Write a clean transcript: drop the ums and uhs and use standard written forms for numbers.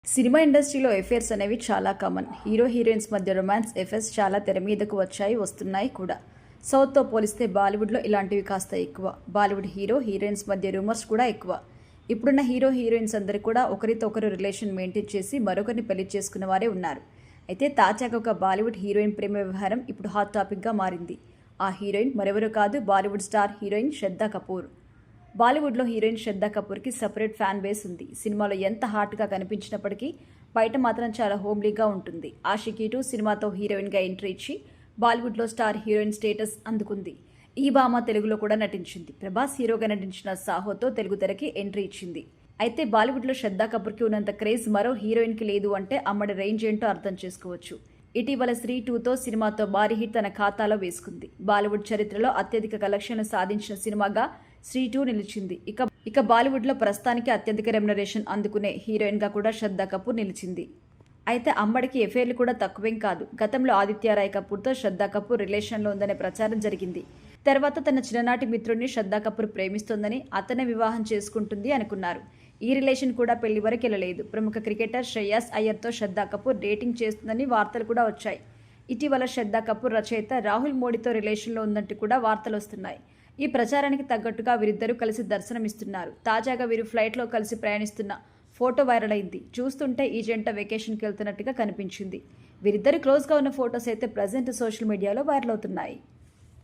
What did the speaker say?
Cinema ఇండస్ట్రీలో affairs అనేవి చాలా కామన్. హీరో హీరోయిన్స్ మధ్య రొమాన్స్ ఎఫైర్స్ చాలా తెర మీదకు వస్తున్నాయి కూడా. సౌత్తో పోలిస్తే బాలీవుడ్లో ఇలాంటివి కాస్త ఎక్కువ. బాలీవుడ్ హీరో హీరోయిన్స్ మధ్య రూమర్స్ కూడా ఎక్కువ. ఇప్పుడున్న హీరో హీరోయిన్స్ అందరూ కూడా ఒకరితో ఒకరు రిలేషన్ మెయింటైన్ చేసి మరొకరిని పెళ్లి చేసుకున్న వారే ఉన్నారు. అయితే తాజాగా ఒక బాలీవుడ్ హీరోయిన్ ప్రేమ వ్యవహారం ఇప్పుడు హాట్ టాపిక్గా మారింది. ఆ హీరోయిన్ మరెవరూ కాదు, బాలీవుడ్ స్టార్ హీరోయిన్ శ్రద్ధా కపూర్. బాలీవుడ్లో హీరోయిన్ శ్రద్ధా కపూర్కి సపరేట్ ఫ్యాన్ బేస్ ఉంది. సినిమాలో ఎంత హాట్గా కనిపించినప్పటికీ బయట మాత్రం చాలా హోమ్లీగా ఉంటుంది. ఆషికీ 2 సినిమాతో హీరోయిన్గా ఎంట్రీ ఇచ్చి బాలీవుడ్లో స్టార్ హీరోయిన్ స్టేటస్ అందుకుంది. ఈ భామ తెలుగులో కూడా నటించింది. ప్రభాస్ హీరోగా నటించిన సాహోతో తెలుగు తెరకి ఎంట్రీ ఇచ్చింది. అయితే బాలీవుడ్లో శ్రద్ధా కపూర్కి ఉన్నంత క్రేజ్ మరో హీరోయిన్కి లేదు అంటే అమ్మడి రేంజ్ ఏంటో అర్థం చేసుకోవచ్చు. ఇటీవల స్త్రీ 2తో సినిమాతో భారీ హిట్ తన ఖాతాలో వేసుకుంది. బాలీవుడ్ చరిత్రలో అత్యధిక కలెక్షన్లు సాధించిన సినిమాగా స్త్రీ 2 నిలిచింది. ఇక బాలీవుడ్లో ప్రస్తుతానికి అత్యధిక రెమ్యునరేషన్ అందుకునే హీరోయిన్గా కూడా శ్రద్ధా కపూర్ నిలిచింది. అయితే అమ్మడికి ఎఫైర్లు కూడా తక్కువేం కాదు. గతంలో ఆదిత్య రాయ్ కపూర్తో శ్రద్ధా కపూర్ రిలేషన్లో ఉందనే ప్రచారం జరిగింది. తర్వాత తన చిన్ననాటి మిత్రుడిని శ్రద్ధా కపూర్ ప్రేమిస్తోందని, అతనే వివాహం చేసుకుంటుంది అనుకున్నారు. ఈ రిలేషన్ కూడా పెళ్లి వరకు వెళ్ళలేదు. ప్రముఖ క్రికెటర్ శ్రేయాస్ అయ్యర్తో శ్రద్ధా కపూర్ డేటింగ్ చేస్తుందని వార్తలు కూడా వచ్చాయి. ఇటీవల శ్రద్ధా కపూర్ రచయిత రాహుల్ మోడీతో రిలేషన్లో ఉందంటూ కూడా వార్తలు వస్తున్నాయి. ఈ ప్రచారానికి తగ్గట్టుగా వీరిద్దరూ కలిసి దర్శనమిస్తున్నారు. తాజాగా వీరు ఫ్లైట్లో కలిసి ప్రయాణిస్తున్న ఫోటో వైరల్ అయింది. చూస్తుంటే ఈ జంట వెకేషన్కి వెళ్తున్నట్టుగా కనిపించింది. వీరిద్దరు క్లోజ్గా ఉన్న ఫొటోస్ అయితే ప్రజెంట్ సోషల్ మీడియాలో వైరల్ అవుతున్నాయి.